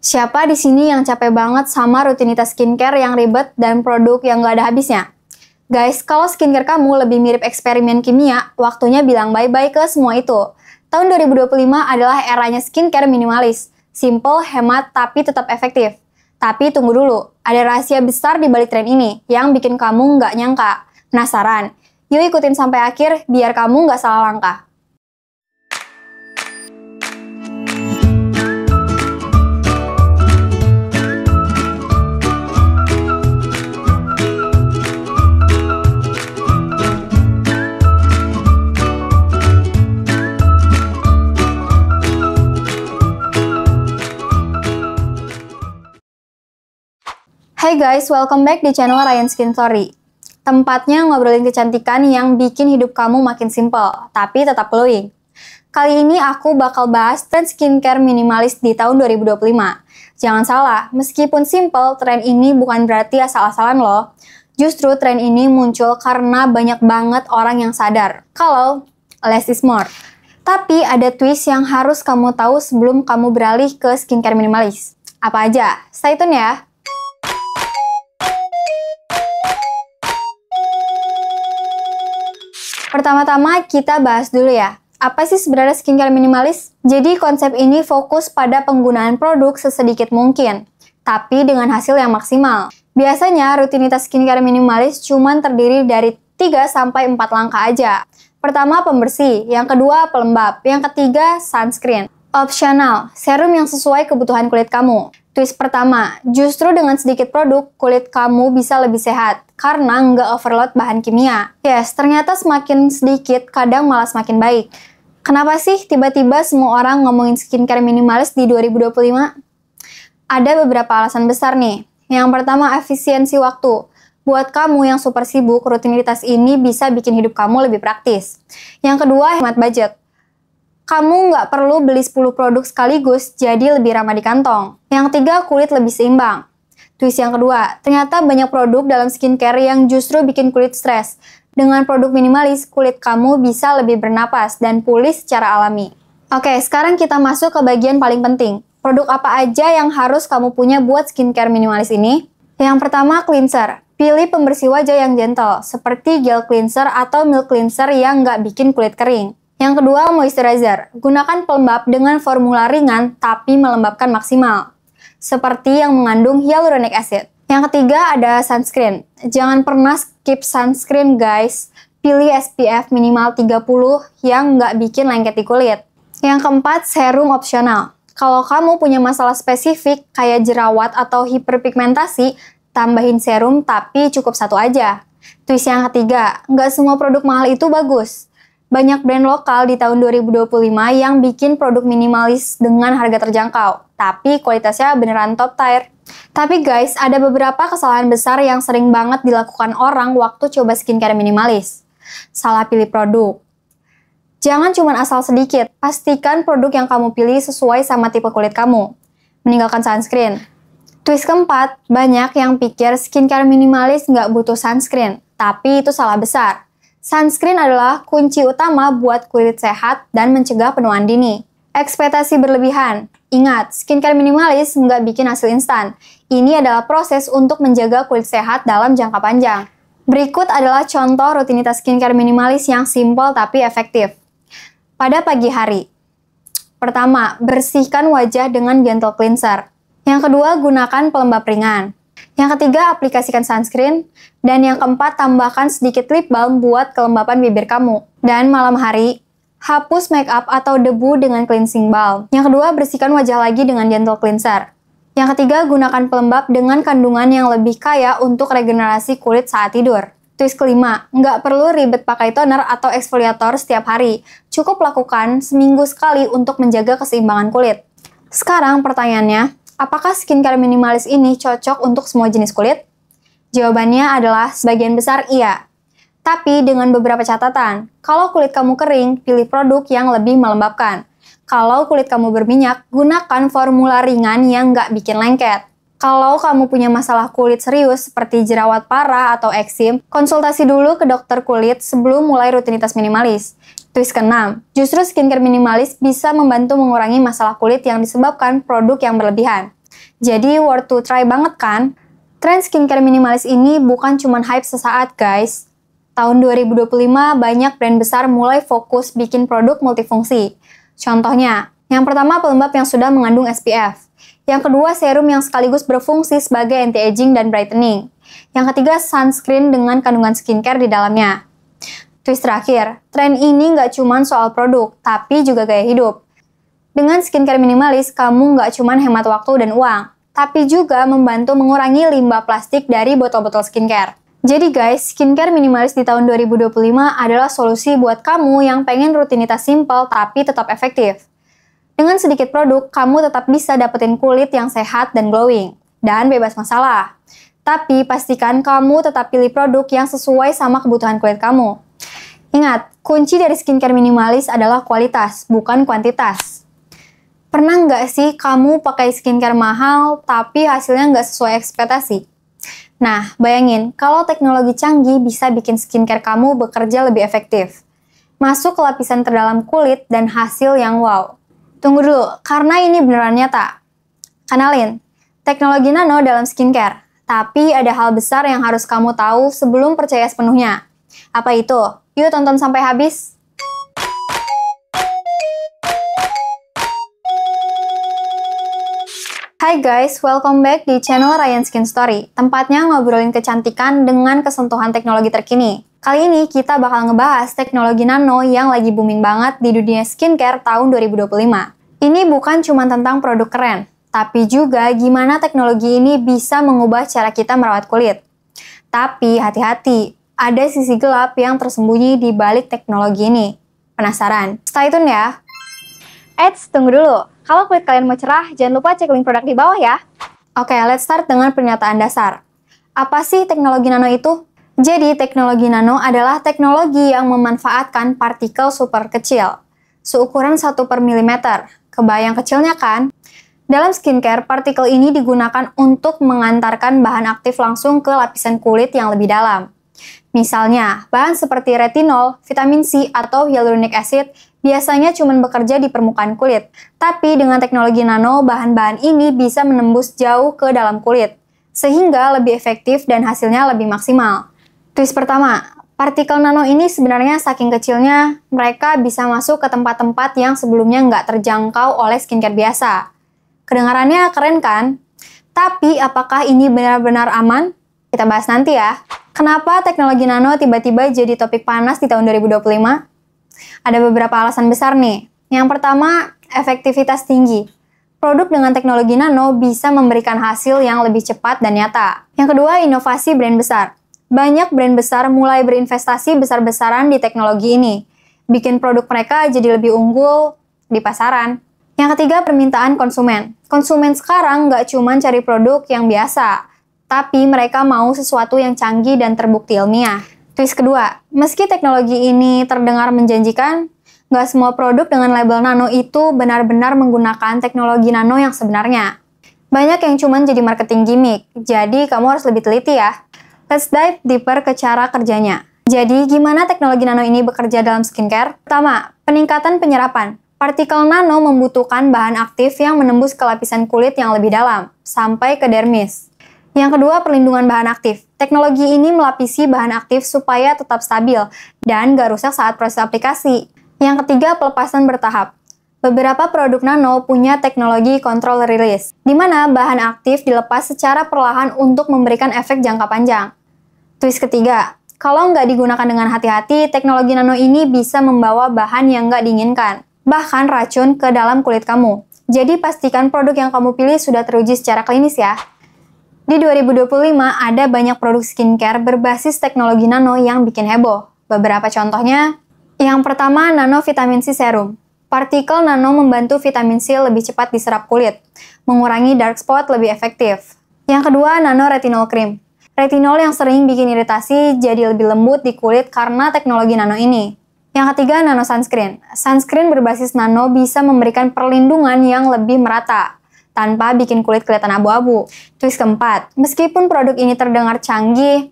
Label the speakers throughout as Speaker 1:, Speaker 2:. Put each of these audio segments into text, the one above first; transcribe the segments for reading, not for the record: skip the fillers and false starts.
Speaker 1: Siapa di sini yang capek banget sama rutinitas skincare yang ribet dan produk yang nggak ada habisnya? Guys, kalau skincare kamu lebih mirip eksperimen kimia, waktunya bilang bye-bye ke semua itu. Tahun 2025 adalah eranya skincare minimalis. Simple, hemat, tapi tetap efektif. Tapi tunggu dulu, ada rahasia besar di balik tren ini yang bikin kamu nggak nyangka. Penasaran? Yuk ikutin sampai akhir biar kamu nggak salah langkah. Hai guys, welcome back di channel Ryan Skin Story. Tempatnya ngobrolin kecantikan yang bikin hidup kamu makin simple, tapi tetap glowing. Kali ini aku bakal bahas tren skincare minimalis di tahun 2025. Jangan salah, meskipun simple, tren ini bukan berarti asal-asalan loh. Justru tren ini muncul karena banyak banget orang yang sadar kalau less is more. Tapi ada twist yang harus kamu tahu sebelum kamu beralih ke skincare minimalis. Apa aja? Stay tune ya! Pertama-tama kita bahas dulu ya, apa sih sebenarnya skincare minimalis? Jadi konsep ini fokus pada penggunaan produk sesedikit mungkin, tapi dengan hasil yang maksimal. Biasanya rutinitas skincare minimalis cuma terdiri dari 3-4 langkah aja. Pertama pembersih, yang kedua pelembab, yang ketiga sunscreen. Opsional, serum yang sesuai kebutuhan kulit kamu. Twist pertama, justru dengan sedikit produk, kulit kamu bisa lebih sehat karena nggak overload bahan kimia. Yes, ternyata semakin sedikit, kadang malah semakin baik. Kenapa sih tiba-tiba semua orang ngomongin skincare minimalis di 2025? Ada beberapa alasan besar nih. Yang pertama, efisiensi waktu. Buat kamu yang super sibuk, rutinitas ini bisa bikin hidup kamu lebih praktis. Yang kedua, hemat budget. Kamu nggak perlu beli 10 produk sekaligus, jadi lebih ramah di kantong. Yang ketiga, kulit lebih seimbang. Twist yang kedua, ternyata banyak produk dalam skincare yang justru bikin kulit stres. Dengan produk minimalis, kulit kamu bisa lebih bernapas dan pulih secara alami. Oke, sekarang kita masuk ke bagian paling penting. Produk apa aja yang harus kamu punya buat skincare minimalis ini? Yang pertama, cleanser. Pilih pembersih wajah yang gentle, seperti gel cleanser atau milk cleanser yang nggak bikin kulit kering. Yang kedua, moisturizer. Gunakan pelembab dengan formula ringan tapi melembabkan maksimal, seperti yang mengandung hyaluronic acid. Yang ketiga, ada sunscreen. Jangan pernah skip sunscreen guys. Pilih SPF minimal 30 yang nggak bikin lengket di kulit. Yang keempat, serum opsional. Kalau kamu punya masalah spesifik kayak jerawat atau hiperpigmentasi, tambahin serum tapi cukup satu aja. Twist yang ketiga, nggak semua produk mahal itu bagus. Banyak brand lokal di tahun 2025 yang bikin produk minimalis dengan harga terjangkau, tapi kualitasnya beneran top tier. Tapi guys, ada beberapa kesalahan besar yang sering banget dilakukan orang waktu coba skincare minimalis. Salah pilih produk. Jangan cuma asal sedikit, pastikan produk yang kamu pilih sesuai sama tipe kulit kamu. Meninggalkan sunscreen. Twist keempat, banyak yang pikir skincare minimalis nggak butuh sunscreen, tapi itu salah besar. Sunscreen adalah kunci utama buat kulit sehat dan mencegah penuaan dini. Ekspektasi berlebihan. Ingat, skincare minimalis nggak bikin hasil instan. Ini adalah proses untuk menjaga kulit sehat dalam jangka panjang. Berikut adalah contoh rutinitas skincare minimalis yang simple tapi efektif. Pada pagi hari. Pertama, bersihkan wajah dengan gentle cleanser. Yang kedua, gunakan pelembab ringan. Yang ketiga, aplikasikan sunscreen. Dan yang keempat, tambahkan sedikit lip balm buat kelembapan bibir kamu. Dan malam hari, hapus makeup atau debu dengan cleansing balm. Yang kedua, bersihkan wajah lagi dengan gentle cleanser. Yang ketiga, gunakan pelembab dengan kandungan yang lebih kaya untuk regenerasi kulit saat tidur. Twist kelima, nggak perlu ribet pakai toner atau eksfoliator setiap hari. Cukup lakukan seminggu sekali untuk menjaga keseimbangan kulit. Sekarang pertanyaannya, apakah skincare minimalis ini cocok untuk semua jenis kulit? Jawabannya adalah sebagian besar iya. Tapi dengan beberapa catatan, kalau kulit kamu kering, pilih produk yang lebih melembabkan. Kalau kulit kamu berminyak, gunakan formula ringan yang nggak bikin lengket. Kalau kamu punya masalah kulit serius seperti jerawat parah atau eksim, konsultasi dulu ke dokter kulit sebelum mulai rutinitas minimalis. Twist ke-6, justru skincare minimalis bisa membantu mengurangi masalah kulit yang disebabkan produk yang berlebihan. Jadi worth to try banget kan? Tren skincare minimalis ini bukan cuma hype sesaat guys. Tahun 2025 banyak brand besar mulai fokus bikin produk multifungsi. Contohnya, yang pertama pelembab yang sudah mengandung SPF. Yang kedua serum yang sekaligus berfungsi sebagai anti-aging dan brightening. Yang ketiga sunscreen dengan kandungan skincare di dalamnya. Twist terakhir, tren ini nggak cuma soal produk, tapi juga gaya hidup. Dengan skincare minimalis, kamu nggak cuma hemat waktu dan uang, tapi juga membantu mengurangi limbah plastik dari botol-botol skincare. Jadi guys, skincare minimalis di tahun 2025 adalah solusi buat kamu yang pengen rutinitas simple tapi tetap efektif. Dengan sedikit produk, kamu tetap bisa dapetin kulit yang sehat dan glowing, dan bebas masalah. Tapi pastikan kamu tetap pilih produk yang sesuai sama kebutuhan kulit kamu. Ingat, kunci dari skincare minimalis adalah kualitas, bukan kuantitas. Pernah nggak sih kamu pakai skincare mahal, tapi hasilnya nggak sesuai ekspektasi? Nah, bayangin, kalau teknologi canggih bisa bikin skincare kamu bekerja lebih efektif. Masuk ke lapisan terdalam kulit dan hasil yang wow. Tunggu dulu, karena ini beneran nyata. Kenalin, teknologi nano dalam skincare. Tapi ada hal besar yang harus kamu tahu sebelum percaya sepenuhnya. Apa itu? Yuk tonton sampai habis. Hai guys, welcome back di channel Ryan Skin Story. Tempatnya ngobrolin kecantikan dengan kesentuhan teknologi terkini. Kali ini kita bakal ngebahas teknologi nano yang lagi booming banget di dunia skincare tahun 2025. Ini bukan cuma tentang produk keren, tapi juga gimana teknologi ini bisa mengubah cara kita merawat kulit. Tapi hati-hati, ada sisi gelap yang tersembunyi di balik teknologi ini. Penasaran? Stay tune ya! Eits, tunggu dulu. Kalau kulit kalian mau cerah, jangan lupa cek link produk di bawah ya. Oke, let's start dengan pernyataan dasar. Apa sih teknologi nano itu? Jadi, teknologi nano adalah teknologi yang memanfaatkan partikel super kecil, seukuran 1 per milimeter. Kebayang kecilnya kan? Dalam skincare, partikel ini digunakan untuk mengantarkan bahan aktif langsung ke lapisan kulit yang lebih dalam. Misalnya, bahan seperti retinol, vitamin C, atau hyaluronic acid biasanya cuma bekerja di permukaan kulit. Tapi dengan teknologi nano, bahan-bahan ini bisa menembus jauh ke dalam kulit, sehingga lebih efektif dan hasilnya lebih maksimal. Twist pertama, partikel nano ini sebenarnya saking kecilnya, mereka bisa masuk ke tempat-tempat yang sebelumnya nggak terjangkau oleh skincare biasa. Kedengarannya keren kan? Tapi apakah ini benar-benar aman? Kita bahas nanti ya. Kenapa teknologi nano tiba-tiba jadi topik panas di tahun 2025? Ada beberapa alasan besar nih. Yang pertama, efektivitas tinggi. Produk dengan teknologi nano bisa memberikan hasil yang lebih cepat dan nyata. Yang kedua, inovasi brand besar. Banyak brand besar mulai berinvestasi besar-besaran di teknologi ini. Bikin produk mereka jadi lebih unggul di pasaran. Yang ketiga, permintaan konsumen. Konsumen sekarang nggak cuma cari produk yang biasa, tapi mereka mau sesuatu yang canggih dan terbukti ilmiah. Twist kedua, meski teknologi ini terdengar menjanjikan, nggak semua produk dengan label nano itu benar-benar menggunakan teknologi nano yang sebenarnya. Banyak yang cuma jadi marketing gimmick, jadi kamu harus lebih teliti ya. Let's dive deeper ke cara kerjanya. Jadi, gimana teknologi nano ini bekerja dalam skincare? Pertama, peningkatan penyerapan. Partikel nano membutuhkan bahan aktif yang menembus ke lapisan kulit yang lebih dalam, sampai ke dermis. Yang kedua, perlindungan bahan aktif. Teknologi ini melapisi bahan aktif supaya tetap stabil dan gak rusak saat proses aplikasi. Yang ketiga, pelepasan bertahap. Beberapa produk nano punya teknologi control release, di mana bahan aktif dilepas secara perlahan untuk memberikan efek jangka panjang. Twist ketiga, kalau nggak digunakan dengan hati-hati, teknologi nano ini bisa membawa bahan yang nggak diinginkan, bahkan racun ke dalam kulit kamu. Jadi pastikan produk yang kamu pilih sudah teruji secara klinis ya. Di 2025, ada banyak produk skincare berbasis teknologi nano yang bikin heboh. Beberapa contohnya, yang pertama, nano vitamin C serum. Partikel nano membantu vitamin C lebih cepat diserap kulit, mengurangi dark spot lebih efektif. Yang kedua, nano retinol cream. Retinol yang sering bikin iritasi jadi lebih lembut di kulit karena teknologi nano ini. Yang ketiga, nano sunscreen. Sunscreen berbasis nano bisa memberikan perlindungan yang lebih merata, tanpa bikin kulit kelihatan abu-abu. Twist keempat, meskipun produk ini terdengar canggih,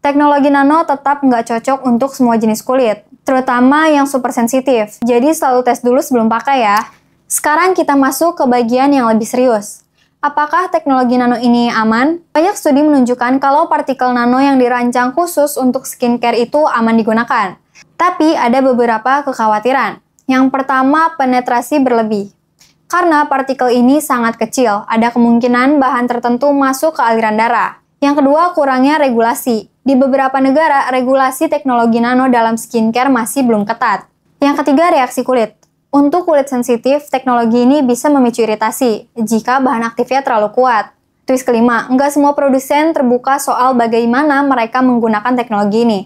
Speaker 1: teknologi nano tetap nggak cocok untuk semua jenis kulit, terutama yang super sensitif. Jadi selalu tes dulu sebelum pakai ya. Sekarang kita masuk ke bagian yang lebih serius. Apakah teknologi nano ini aman? Banyak studi menunjukkan kalau partikel nano yang dirancang khusus untuk skincare itu aman digunakan. Tapi ada beberapa kekhawatiran. Yang pertama, penetrasi berlebih. Karena partikel ini sangat kecil, ada kemungkinan bahan tertentu masuk ke aliran darah. Yang kedua, kurangnya regulasi. Di beberapa negara, regulasi teknologi nano dalam skincare masih belum ketat. Yang ketiga, reaksi kulit. Untuk kulit sensitif, teknologi ini bisa memicu iritasi jika bahan aktifnya terlalu kuat. Twist kelima, nggak semua produsen terbuka soal bagaimana mereka menggunakan teknologi ini.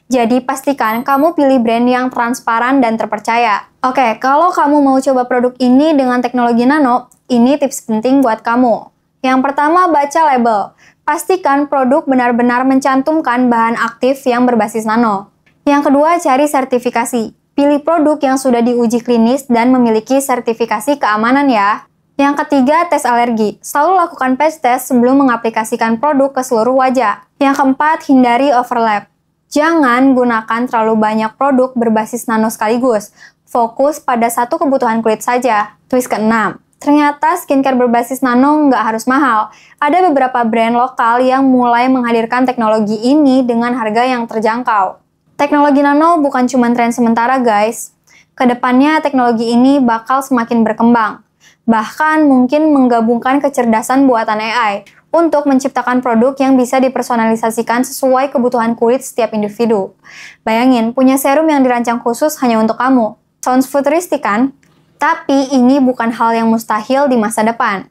Speaker 1: Jadi pastikan kamu pilih brand yang transparan dan terpercaya. Oke, kalau kamu mau coba produk ini dengan teknologi nano, ini tips penting buat kamu. Yang pertama, baca label. Pastikan produk benar-benar mencantumkan bahan aktif yang berbasis nano. Yang kedua, cari sertifikasi. Pilih produk yang sudah diuji klinis dan memiliki sertifikasi keamanan ya. Yang ketiga, tes alergi. Selalu lakukan patch test sebelum mengaplikasikan produk ke seluruh wajah. Yang keempat, hindari overlap. Jangan gunakan terlalu banyak produk berbasis nano sekaligus. Fokus pada satu kebutuhan kulit saja. Twist keenam, ternyata skincare berbasis nano nggak harus mahal. Ada beberapa brand lokal yang mulai menghadirkan teknologi ini dengan harga yang terjangkau. Teknologi nano bukan cuma tren sementara guys. Kedepannya teknologi ini bakal semakin berkembang. Bahkan mungkin menggabungkan kecerdasan buatan AI untuk menciptakan produk yang bisa dipersonalisasikan sesuai kebutuhan kulit setiap individu. Bayangin, punya serum yang dirancang khusus hanya untuk kamu. Sounds futuristik kan? Tapi ini bukan hal yang mustahil di masa depan.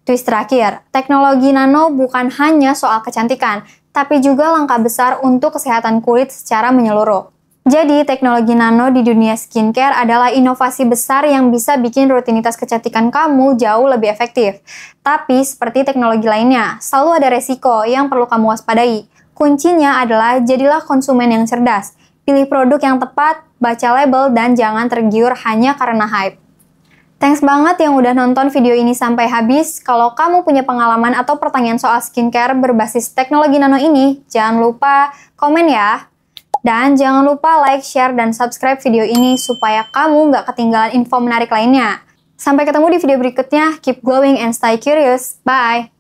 Speaker 1: Twist terakhir, teknologi nano bukan hanya soal kecantikan, tapi juga langkah besar untuk kesehatan kulit secara menyeluruh. Jadi, teknologi nano di dunia skincare adalah inovasi besar yang bisa bikin rutinitas kecantikan kamu jauh lebih efektif. Tapi, seperti teknologi lainnya, selalu ada resiko yang perlu kamu waspadai. Kuncinya adalah jadilah konsumen yang cerdas. Pilih produk yang tepat, baca label, dan jangan tergiur hanya karena hype. Thanks banget yang udah nonton video ini sampai habis. Kalau kamu punya pengalaman atau pertanyaan soal skincare berbasis teknologi nano ini, jangan lupa komen ya. Dan jangan lupa like, share, dan subscribe video ini supaya kamu nggak ketinggalan info menarik lainnya. Sampai ketemu di video berikutnya. Keep glowing and stay curious. Bye!